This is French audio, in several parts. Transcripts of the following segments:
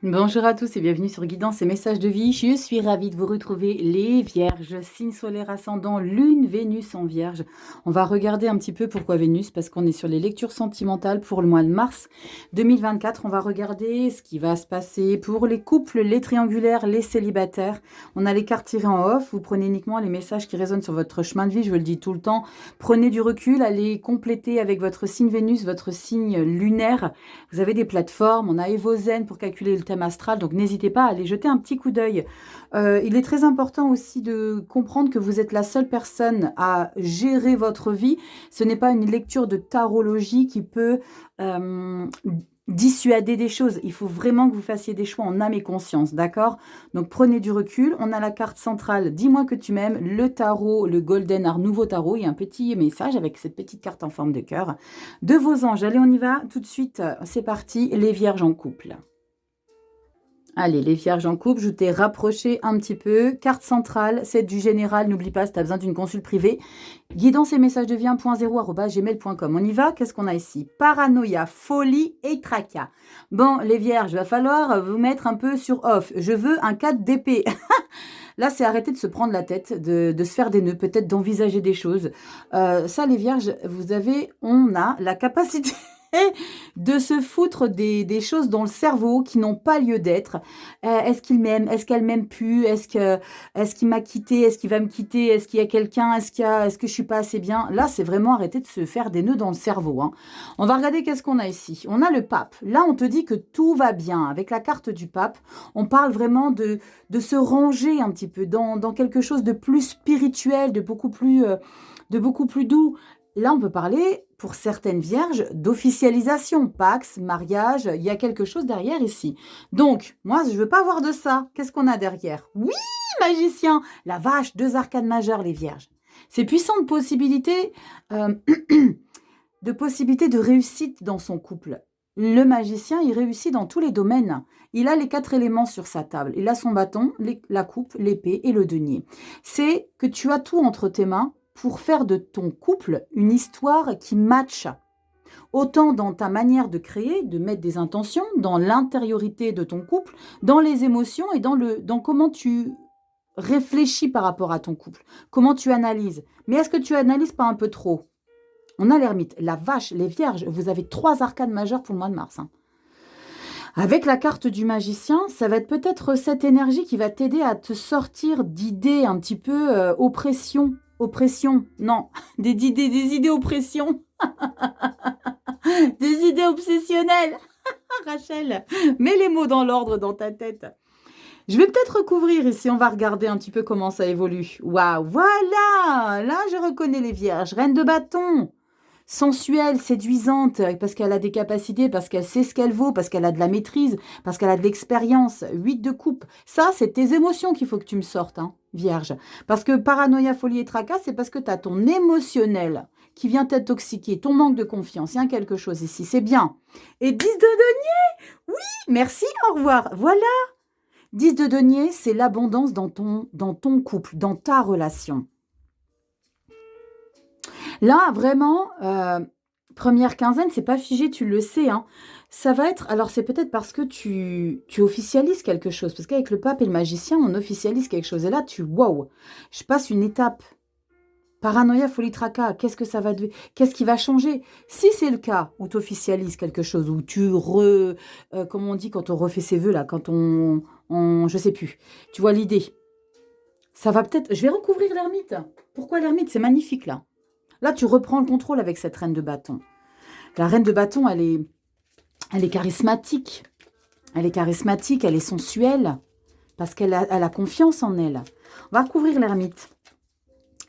Bonjour à tous et bienvenue sur Guidance et Messages de Vie. Je suis ravie de vous retrouver les Vierges, signe solaire ascendant, Lune, Vénus en Vierge. On va regarder un petit peu pourquoi Vénus, parce qu'on est sur les lectures sentimentales pour le mois de mars 2024. On va regarder ce qui va se passer pour les couples, les triangulaires, les célibataires. On a les cartes tirées en off. Vous prenez uniquement les messages qui résonnent sur votre chemin de vie. Je vous le dis tout le temps. Prenez du recul, allez compléter avec votre signe Vénus, votre signe lunaire. Vous avez des plateformes. On a Evozen pour calculer le thème astral, donc n'hésitez pas à aller jeter un petit coup d'œil. Il est très important aussi de comprendre que vous êtes la seule personne à gérer votre vie. Ce n'est pas une lecture de tarologie qui peut dissuader des choses. Il faut vraiment que vous fassiez des choix en âme et conscience, d'accord? Donc prenez du recul. On a la carte centrale, dis-moi que tu m'aimes, le tarot, le Golden Art Nouveau Tarot. Il y a un petit message avec cette petite carte en forme de cœur de vos anges. Allez, on y va tout de suite. C'est parti, les vierges en couple. Allez, les vierges en couple, je t'ai rapproché un petit peu. Carte centrale, c'est du général. N'oublie pas, si tu as besoin d'une consulte privée, guidance et messages de vie 1.0@gmail.com. On y va? Qu'est-ce qu'on a ici? Paranoïa, folie et tracas. Bon, les vierges, il va falloir vous mettre un peu sur off. Je veux un 4 d'épée. Là, c'est arrêter de se prendre la tête, de se faire des nœuds, peut-être d'envisager des choses. Ça, les vierges, on a la capacité de se foutre des choses dans le cerveau qui n'ont pas lieu d'être. Est-ce qu'il m'aime? Est-ce qu'elle m'aime plus? Est-ce qu'il m'a quitté? Est-ce qu'il va me quitter? Est-ce qu'il y a quelqu'un? Est-ce que je suis pas assez bien? Là, c'est vraiment arrêter de se faire des nœuds dans le cerveau, hein. On va regarder qu'est-ce qu'on a ici. On a le pape. Là, on te dit que tout va bien. Avec la carte du pape, on parle vraiment de se ranger un petit peu dans quelque chose de plus spirituel, de beaucoup plus doux. Là, on peut parler, pour certaines vierges, d'officialisation, pax, mariage, il y a quelque chose derrière ici. Donc, moi, je ne veux pas voir de ça. Qu'est-ce qu'on a derrière? Oui, magicien! La vache, 2 arcanes majeures, les vierges. C'est puissant de possibilités, de réussite dans son couple. Le magicien, il réussit dans tous les domaines. Il a les 4 éléments sur sa table. Il a son bâton, la coupe, l'épée et le denier. C'est que tu as tout entre tes mains pour faire de ton couple une histoire qui matche. Autant dans ta manière de créer, de mettre des intentions, dans l'intériorité de ton couple, dans les émotions et dans comment tu réfléchis par rapport à ton couple, comment tu analyses. Mais est-ce que tu analyses pas un peu trop? On a l'ermite, la vache, les vierges. Vous avez 3 arcanes majeures pour le mois de mars, hein. Avec la carte du magicien, ça va être peut-être cette énergie qui va t'aider à te sortir d'idées un petit peu oppression, non, des idées oppression, des idées obsessionnelles. Rachel, mets les mots dans l'ordre dans ta tête. Je vais peut-être recouvrir ici, on va regarder un petit peu comment ça évolue. Waouh, voilà, là je reconnais les vierges, reine de bâton. Sensuelle, séduisante, parce qu'elle a des capacités, parce qu'elle sait ce qu'elle vaut, parce qu'elle a de la maîtrise, parce qu'elle a de l'expérience. 8 de coupe. Ça, c'est tes émotions qu'il faut que tu me sortes, hein, vierge. Parce que paranoïa, folie et tracas, c'est parce que tu as ton émotionnel qui vient t'intoxiquer, ton manque de confiance. Il y a quelque chose ici, c'est bien. Et 10 de denier. Oui, merci, au revoir. Voilà. 10 de denier, c'est l'abondance dans ton couple, dans ta relation. Là, vraiment, première quinzaine, c'est pas figé, tu le sais, hein. Ça va être, alors c'est peut-être parce que tu officialises quelque chose, parce qu'avec le pape et le magicien, on officialise quelque chose. Et là, wow, je passe une étape. Paranoïa, folie, tracas, qu'est-ce qui va changer? Si c'est le cas où tu officialises quelque chose, où comment on dit quand on refait ses vœux, là, quand je sais plus, tu vois l'idée. Ça va peut-être, je vais recouvrir l'ermite. Pourquoi l'ermite? C'est magnifique, là. Là, tu reprends le contrôle avec cette reine de bâton. La reine de bâton, elle est charismatique. Elle est charismatique, elle est sensuelle, parce qu'elle a confiance en elle. On va recouvrir l'ermite.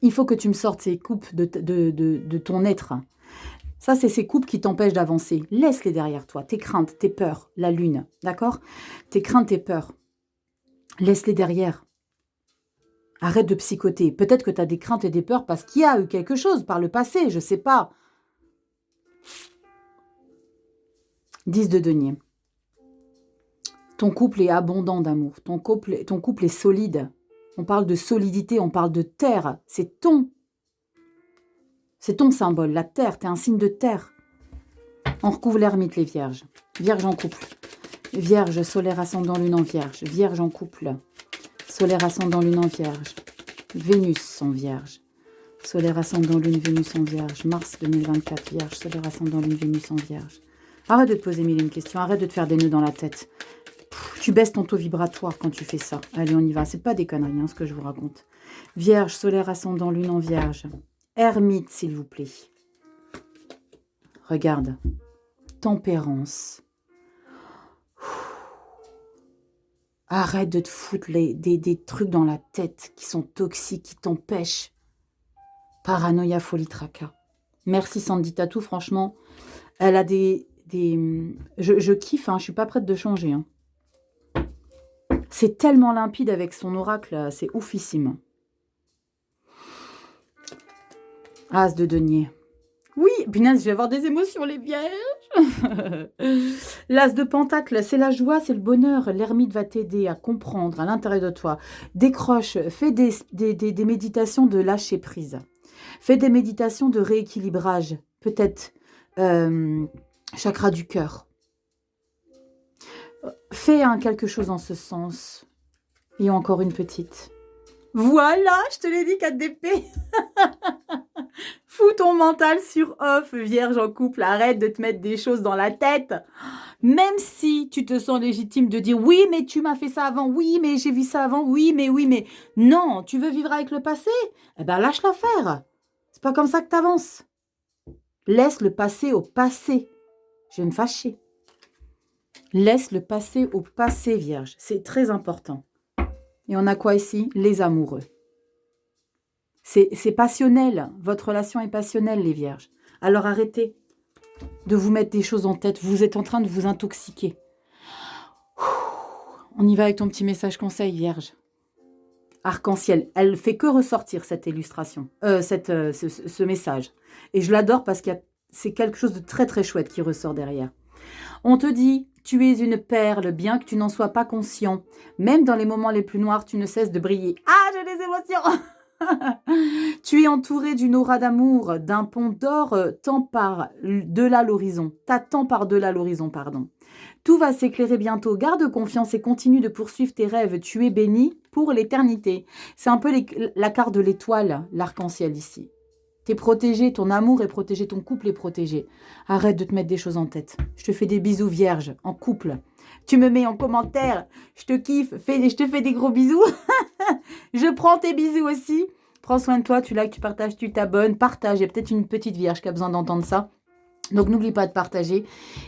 Il faut que tu me sortes ces coupes de ton être. Ça, c'est ces coupes qui t'empêchent d'avancer. Laisse-les derrière toi. Tes craintes, tes peurs, la lune, d'accord? Tes craintes, tes peurs. Laisse-les derrière. Arrête de psychoter. Peut-être que tu as des craintes et des peurs parce qu'il y a eu quelque chose par le passé, je ne sais pas. 10 de denier. Ton couple est abondant d'amour. Ton couple est solide. On parle de solidité, on parle de terre. C'est ton symbole, la terre. Tu es un signe de terre. On recouvre l'ermite, les vierges. Vierges en couple. Vierge, solaire, ascendant, lune en vierge. Vierge en couple. Solaire, ascendant, lune en vierge. Vénus en vierge. Solaire, ascendant, lune, Vénus en vierge. Mars 2024, vierge. Solaire, ascendant, lune, Vénus en vierge. Arrête de te poser mille et une questions. Arrête de te faire des nœuds dans la tête. Tu baisses ton taux vibratoire quand tu fais ça. Allez, on y va. C'est pas des conneries, hein, ce que je vous raconte. Vierge, solaire, ascendant, lune en vierge. Ermite, s'il vous plaît. Regarde. Tempérance. Arrête de te foutre des trucs dans la tête qui sont toxiques, qui t'empêchent. Paranoïa, folie, tracas. Merci Sandy Tatou, franchement. Elle a je kiffe, hein, je suis pas prête de changer. Hein. C'est tellement limpide avec son oracle, c'est oufissime. As de denier. Oui, punaise, je vais avoir des émotions, les vierges. L'as de pentacle, c'est la joie, c'est le bonheur. L'ermite va t'aider à comprendre à l'intérieur de toi. Décroche, fais des méditations de lâcher prise. Fais des méditations de rééquilibrage. Peut-être chakra du cœur. Fais quelque chose en ce sens. Et encore une petite. Voilà, je te l'ai dit, 4 d'épée. Fous ton mental sur off, vierge en couple. Arrête de te mettre des choses dans la tête. Même si tu te sens légitime de dire « Oui, mais tu m'as fait ça avant. Oui, mais j'ai vu ça avant. Oui, mais... » Non, tu veux vivre avec le passé? Eh ben, lâche l'affaire. C'est pas comme ça que t'avances. Laisse le passé au passé. Je vais me fâcher. Laisse le passé au passé, vierge. C'est très important. Et on a quoi ici? Les amoureux. C'est passionnel. Votre relation est passionnelle, les vierges. Alors arrêtez de vous mettre des choses en tête. Vous êtes en train de vous intoxiquer. On y va avec ton petit message conseil, vierge. Arc-en-ciel. Elle fait que ressortir cette illustration, ce message. Et je l'adore parce que c'est quelque chose de très très chouette qui ressort derrière. On te dit, tu es une perle, bien que tu n'en sois pas conscient. Même dans les moments les plus noirs, tu ne cesses de briller. Ah, j'ai des émotions. Tu es entouré d'une aura d'amour, d'un pont d'or tant par-delà l'horizon. T'attends par-delà l'horizon, pardon. Tout va s'éclairer bientôt. Garde confiance et continue de poursuivre tes rêves. Tu es béni pour l'éternité. C'est un peu la carte de l'étoile, l'arc-en-ciel ici. T'es protégé, ton amour est protégé, ton couple est protégé. Arrête de te mettre des choses en tête. Je te fais des bisous vierge, en couple. Tu me mets en commentaire, je te kiffe, je te fais des gros bisous. Je prends tes bisous aussi. Prends soin de toi, tu likes, tu partages, tu t'abonnes. Partage, il y a peut-être une petite vierge qui a besoin d'entendre ça. Donc, n'oublie pas de partager.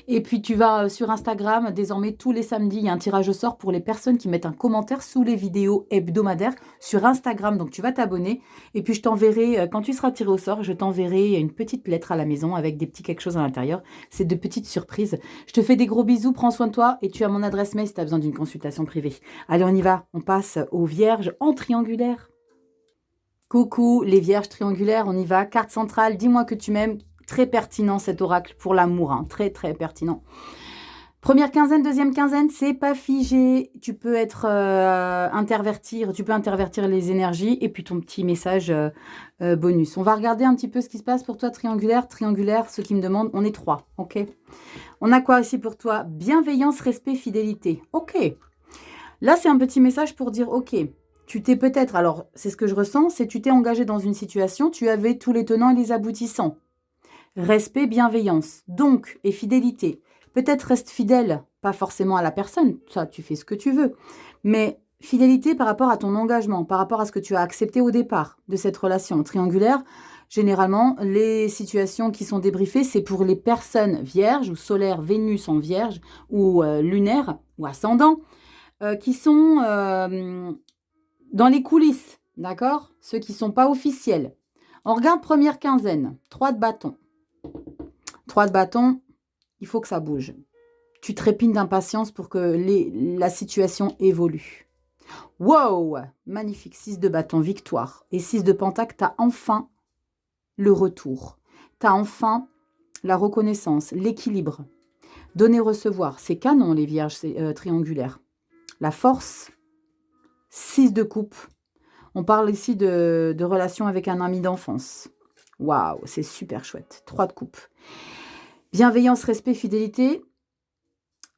Et puis, tu vas sur Instagram. Désormais, tous les samedis, il y a un tirage au sort pour les personnes qui mettent un commentaire sous les vidéos hebdomadaires sur Instagram. Donc, tu vas t'abonner. Et puis, je t'enverrai, quand tu seras tiré au sort, je t'enverrai une petite lettre à la maison avec des petits quelque chose à l'intérieur. C'est de petites surprises. Je te fais des gros bisous. Prends soin de toi. Et tu as mon adresse mail si tu as besoin d'une consultation privée. Allez, on y va. On passe aux vierges en triangulaire. Coucou, les vierges triangulaires. On y va. Carte centrale. Dis-moi que tu m'aimes. Très pertinent cet oracle pour l'amour, hein. Très très pertinent. Première quinzaine, deuxième quinzaine, c'est pas figé. Tu peux être tu peux intervertir les énergies et puis ton petit message bonus. On va regarder un petit peu ce qui se passe pour toi triangulaire. Triangulaire, ceux qui me demandent, on est 3, ok. On a quoi aussi pour toi? Bienveillance, respect, fidélité. Ok. Là, c'est un petit message pour dire, ok, tu t'es peut-être, alors c'est ce que je ressens, c'est tu t'es engagé dans une situation, tu avais tous les tenants et les aboutissants. Respect, bienveillance, donc, et fidélité. Peut-être reste fidèle, pas forcément à la personne, ça, tu fais ce que tu veux. Mais fidélité par rapport à ton engagement, par rapport à ce que tu as accepté au départ de cette relation triangulaire. Généralement, les situations qui sont débriefées, c'est pour les personnes vierges ou solaires, Vénus en vierge, ou lunaires, ou ascendants, qui sont dans les coulisses, d'accord? Ceux qui ne sont pas officiels. On regarde première quinzaine, 3 de bâton. 3 de bâton, il faut que ça bouge. Tu trépines d'impatience pour que la situation évolue. Wow! Magnifique, 6 de bâton, victoire. Et 6 de pentacle, tu as enfin le retour. Tu as enfin la reconnaissance, l'équilibre. Donner-recevoir, c'est canon les vierges triangulaires. La force, 6 de coupe. On parle ici de relation avec un ami d'enfance. Waouh, c'est super chouette. 3 de coupe. Bienveillance, respect, fidélité.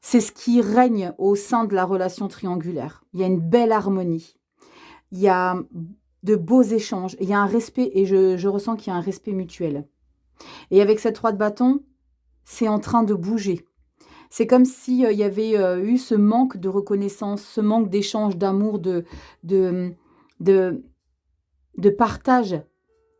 C'est ce qui règne au sein de la relation triangulaire. Il y a une belle harmonie. Il y a de beaux échanges. Il y a un respect et je ressens qu'il y a un respect mutuel. Et avec cette 3 de bâton, c'est en train de bouger. C'est comme s'il y avait eu ce manque de reconnaissance, ce manque d'échange, d'amour, de, de, de partage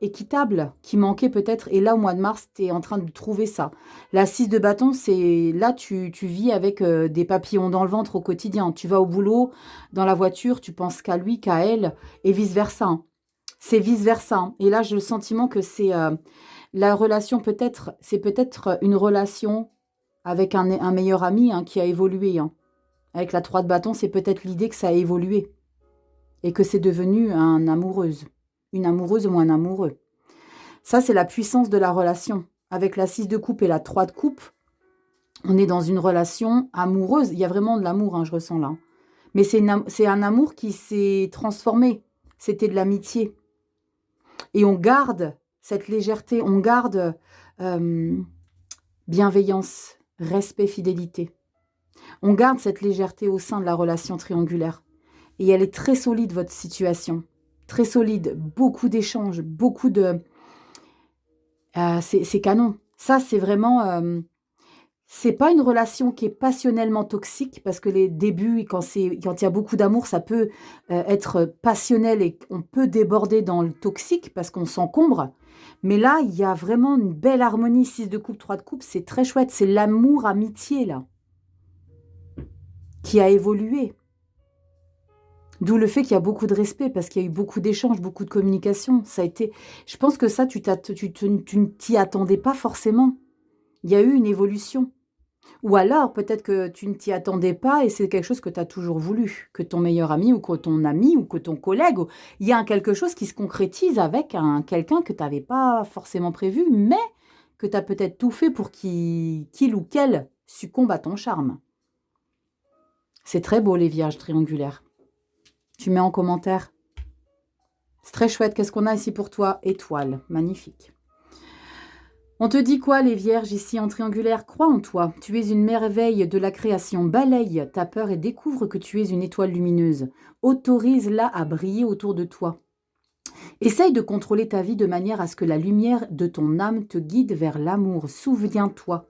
équitable qui manquait peut-être. Et là, au mois de mars, tu es en train de trouver ça. La 6 de bâton, c'est là, tu vis avec des papillons dans le ventre au quotidien. Tu vas au boulot, dans la voiture, tu penses qu'à lui, qu'à elle, et vice-versa. Hein. C'est vice-versa. Hein. Et là, j'ai le sentiment que c'est la relation peut-être, c'est peut-être une relation avec un meilleur ami hein, qui a évolué. Hein. Avec la 3 de bâton, c'est peut-être l'idée que ça a évolué et que c'est devenu une amoureuse ou un amoureux. Ça, c'est la puissance de la relation. Avec la 6 de coupe et la 3 de coupe, on est dans une relation amoureuse. Il y a vraiment de l'amour, hein, je ressens là. Mais c'est un amour qui s'est transformé. C'était de l'amitié. Et on garde cette légèreté, on garde bienveillance, respect, fidélité. On garde cette légèreté au sein de la relation triangulaire. Et elle est très solide, votre situation. Très solide. Beaucoup d'échanges, beaucoup de... c'est canon. Ça, c'est vraiment... c'est pas une relation qui est passionnellement toxique, parce que les débuts, quand il y a beaucoup d'amour, ça peut être passionnel et on peut déborder dans le toxique parce qu'on s'encombre. Mais là, il y a vraiment une belle harmonie. 6 de coupe, 3 de coupe, c'est très chouette. C'est l'amour, amitié, là, qui a évolué. D'où le fait qu'il y a beaucoup de respect, parce qu'il y a eu beaucoup d'échanges, beaucoup de communication. Ça a été... Je pense que ça, tu ne t'y attendais pas forcément. Il y a eu une évolution. Ou alors, peut-être que tu ne t'y attendais pas et c'est quelque chose que tu as toujours voulu. Que ton meilleur ami ou que ton ami ou que ton collègue, il y a quelque chose qui se concrétise avec quelqu'un que tu n'avais pas forcément prévu, mais que tu as peut-être tout fait pour qu'il ou qu'elle succombe à ton charme. C'est très beau, les vierges triangulaires. Tu mets en commentaire. C'est très chouette. Qu'est-ce qu'on a ici pour toi? Étoile. Magnifique. On te dit quoi, les vierges, ici en triangulaire? Crois en toi. Tu es une merveille de la création. Balaye ta peur et découvre que tu es une étoile lumineuse. Autorise-la à briller autour de toi. Essaye de contrôler ta vie de manière à ce que la lumière de ton âme te guide vers l'amour. Souviens-toi.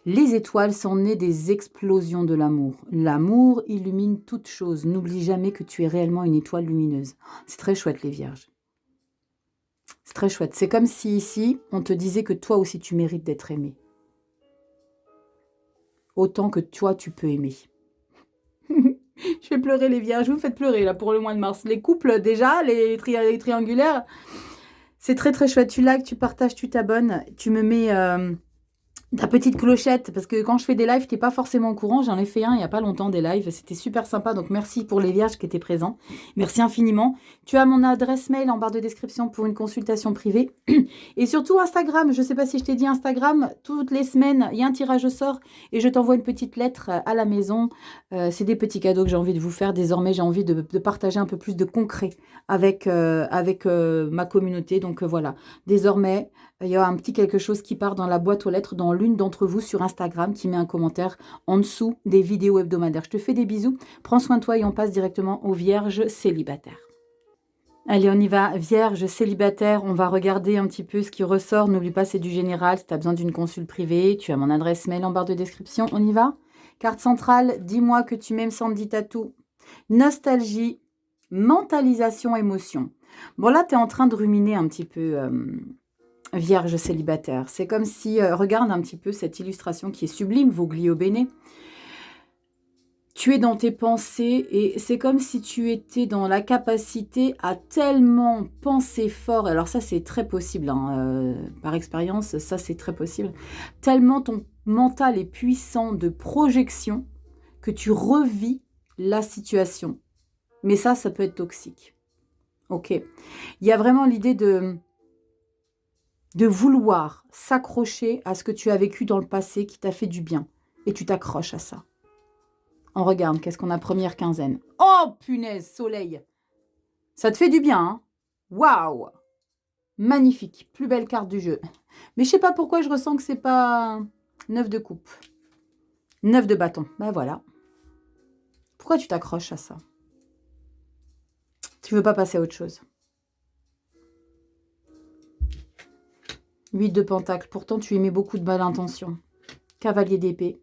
Les étoiles sont nées des explosions de l'amour. L'amour illumine toute chose. N'oublie jamais que tu es réellement une étoile lumineuse. C'est très chouette, les vierges. C'est très chouette. C'est comme si ici, on te disait que toi aussi, tu mérites d'être aimé. Autant que toi, tu peux aimer. Je vais pleurer, les vierges. Vous me faites pleurer, là, pour le mois de mars. Les couples, déjà, les triangulaires, c'est très, très chouette. Tu likes, tu partages, tu t'abonnes. Tu me mets... ta petite clochette, parce que quand je fais des lives, t'es pas forcément au courant. J'en ai fait un il n'y a pas longtemps, des lives. C'était super sympa, donc merci pour les vierges qui étaient présents. Merci infiniment. Tu as mon adresse mail en barre de description pour une consultation privée. Et surtout Instagram, je sais pas si je t'ai dit Instagram, toutes les semaines, il y a un tirage au sort et je t'envoie une petite lettre à la maison. C'est des petits cadeaux que j'ai envie de vous faire. Désormais, j'ai envie de partager un peu plus de concret avec ma communauté. Donc voilà, désormais... Il y a un petit quelque chose qui part dans la boîte aux lettres dans l'une d'entre vous sur Instagram qui met un commentaire en dessous des vidéos hebdomadaires. Je te fais des bisous. Prends soin de toi et on passe directement aux vierges célibataires. Allez, on y va. Vierge célibataire, on va regarder un petit peu ce qui ressort. N'oublie pas, c'est du général. Si tu as besoin d'une consulte privée, tu as mon adresse mail en barre de description. On y va. Carte centrale, dis-moi que tu m'aimes, Sandy Tatou. Nostalgie, mentalisation, émotion. Bon, là, tu es en train de ruminer un petit peu... Vierge célibataire. C'est comme si, regarde un petit peu cette illustration qui est sublime, Voglio Bene. Tu es dans tes pensées et c'est comme si tu étais dans la capacité à tellement penser fort. Alors ça, c'est très possible, hein, par expérience, ça c'est très possible. Tellement ton mental est puissant de projection que tu revis la situation. Mais ça peut être toxique. Ok. Il y a vraiment l'idée de vouloir s'accrocher à ce que tu as vécu dans le passé qui t'a fait du bien. Et tu t'accroches à ça. On regarde, qu'est-ce qu'on a première quinzaine? Oh, punaise, soleil! Ça te fait du bien, hein? Waouh! Magnifique, plus belle carte du jeu. Mais je sais pas pourquoi je ressens que c'est pas 9 de coupe. 9 de bâton. Ben voilà. Pourquoi tu t'accroches à ça? Tu veux pas passer à autre chose. 8 de pentacle. Pourtant, tu y mets beaucoup de bonnes intentions. Cavalier d'épée.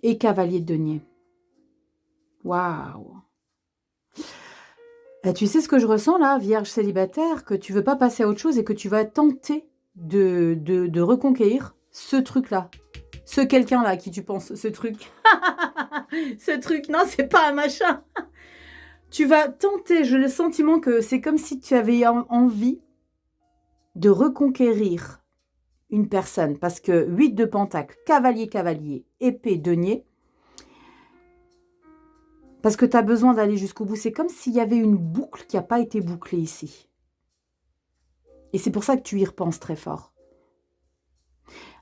Et cavalier de denier. Waouh. Tu sais ce que je ressens là, vierge célibataire, que tu veux pas passer à autre chose et que tu vas tenter de reconquérir ce truc-là. Ce quelqu'un-là à qui tu penses, ce truc. Ce truc, non, c'est pas un machin. Tu vas tenter, j'ai le sentiment que c'est comme si tu avais envie de reconquérir une personne. Parce que 8 de pentacle, cavalier, cavalier, épée, denier. Parce que tu as besoin d'aller jusqu'au bout. C'est comme s'il y avait une boucle qui n'a pas été bouclée ici. Et c'est pour ça que tu y repenses très fort.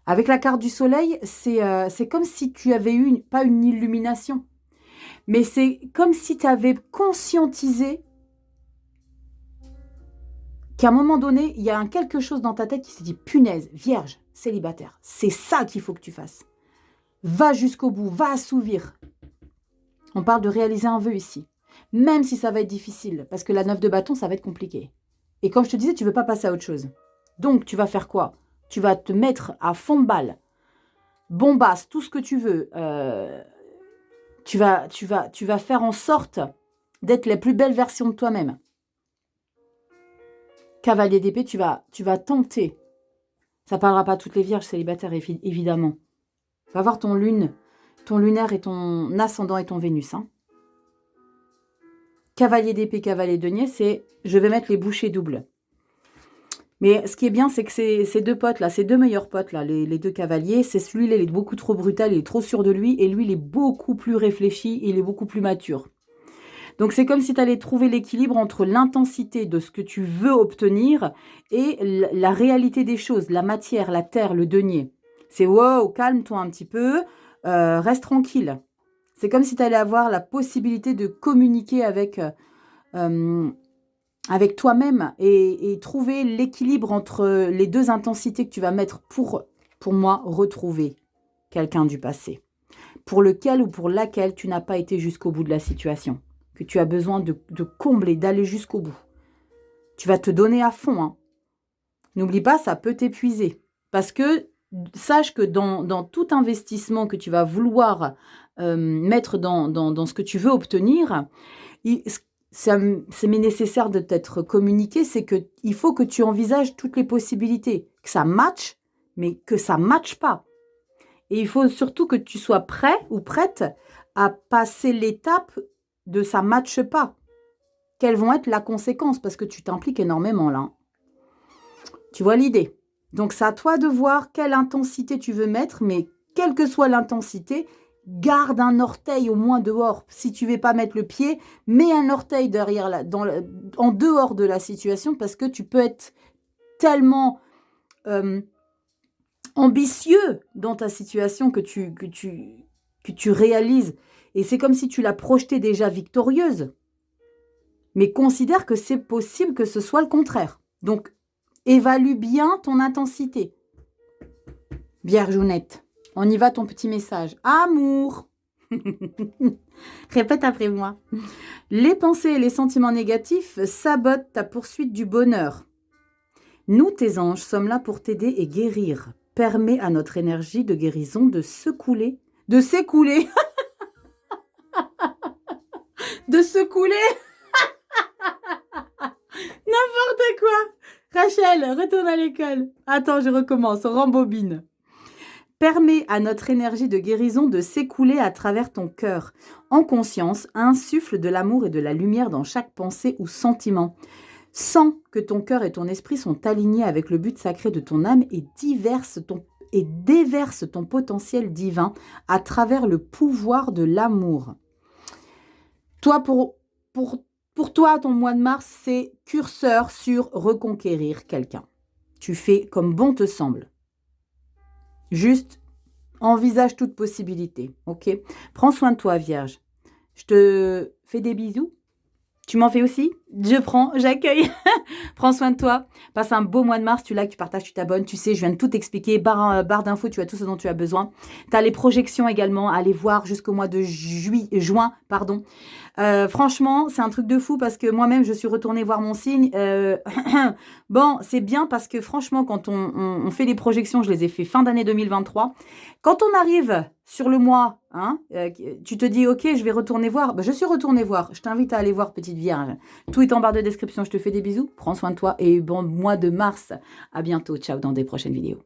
Avec la carte du soleil, c'est comme si tu avais eu, pas une illumination, mais c'est comme si tu avais conscientisé qu'à un moment donné, il y a quelque chose dans ta tête qui s'est dit, punaise, vierge, célibataire, c'est ça qu'il faut que tu fasses. Va jusqu'au bout, va assouvir. On parle de réaliser un vœu ici, même si ça va être difficile, parce que la 9 de bâton, ça va être compliqué. Et comme je te disais, tu ne veux pas passer à autre chose. Donc, tu vas faire quoi? Tu vas te mettre à fond de balle, bombasse, tout ce que tu veux. Tu vas faire en sorte d'être la plus belle version de toi-même. Cavalier d'épée, tu vas tenter. Ça ne parlera pas à toutes les vierges célibataires, évidemment. Va voir ton lunaire et ton ascendant et ton Vénus. Hein. Cavalier d'épée, cavalier de denier, c'est je vais mettre les bouchées doubles. Mais ce qui est bien, c'est que ces deux potes là, ces deux meilleurs potes là, les deux cavaliers, c'est celui-là, il est beaucoup trop brutal, il est trop sûr de lui, et lui, il est beaucoup plus réfléchi, il est beaucoup plus mature. Donc, c'est comme si tu allais trouver l'équilibre entre l'intensité de ce que tu veux obtenir et la réalité des choses, la matière, la terre, le denier. C'est wow, calme-toi un petit peu, reste tranquille. C'est comme si tu allais avoir la possibilité de communiquer avec toi-même et trouver l'équilibre entre les deux intensités que tu vas mettre pour moi, retrouver quelqu'un du passé. Pour lequel ou pour laquelle tu n'as pas été jusqu'au bout de la situation. Que tu as besoin de combler, d'aller jusqu'au bout. Tu vas te donner à fond. Hein. N'oublie pas, ça peut t'épuiser. Parce que sache que dans tout investissement que tu vas vouloir mettre dans ce que tu veux obtenir, c'est nécessaire de t'être communiqué, c'est qu'il faut que tu envisages toutes les possibilités. Que ça matche, mais que ça ne matche pas. Et il faut surtout que tu sois prêt ou prête à passer l'étape de ça ne matche pas. Quelles vont être la conséquence? Parce que tu t'impliques énormément là. Tu vois l'idée? Donc c'est à toi de voir quelle intensité tu veux mettre, mais quelle que soit l'intensité, garde un orteil au moins dehors. Si tu ne veux pas mettre le pied, mets un orteil derrière en dehors de la situation parce que tu peux être tellement ambitieux dans ta situation que tu réalises. Et c'est comme si tu l'as projetée déjà victorieuse. Mais considère que c'est possible que ce soit le contraire. Donc, évalue bien ton intensité. Viergeounette, on y va ton petit message. Amour. Répète après moi. Les pensées et les sentiments négatifs sabotent ta poursuite du bonheur. Nous, tes anges, sommes là pour t'aider et guérir. Permets à notre énergie de guérison de s'écouler. De s'écouler. De s'écouler. N'importe quoi. Rachel, retourne à l'école. Attends, je recommence. Rembobine. Permets à notre énergie de guérison de s'écouler à travers ton cœur. En conscience, insuffle de l'amour et de la lumière dans chaque pensée ou sentiment. Sens que ton cœur et ton esprit sont alignés avec le but sacré de ton âme et déverse ton potentiel divin à travers le pouvoir de l'amour. Toi, pour toi, ton mois de mars, c'est curseur sur reconquérir quelqu'un. Tu fais comme bon te semble. Juste, envisage toute possibilité, ok? Prends soin de toi, Vierge. Je te fais des bisous. Tu m'en fais aussi? Je prends, j'accueille. Prends soin de toi. Passe un beau mois de mars. Tu likes, tu partages, tu t'abonnes. Tu sais, je viens de tout expliquer. Barre d'infos, tu as tout ce dont tu as besoin. Tu as les projections également à aller voir jusqu'au mois de juin. Pardon. Franchement, c'est un truc de fou parce que moi-même, je suis retournée voir mon signe. Bon, c'est bien parce que franchement, quand on fait les projections, je les ai fait fin d'année 2023. Quand on arrive sur le mois, hein, tu te dis, ok, je vais retourner voir. Ben, je suis retournée voir. Je t'invite à aller voir, petite vierge. Tout est en barre de description. Je te fais des bisous. Prends soin de toi et bon mois de mars. À bientôt. Ciao dans des prochaines vidéos.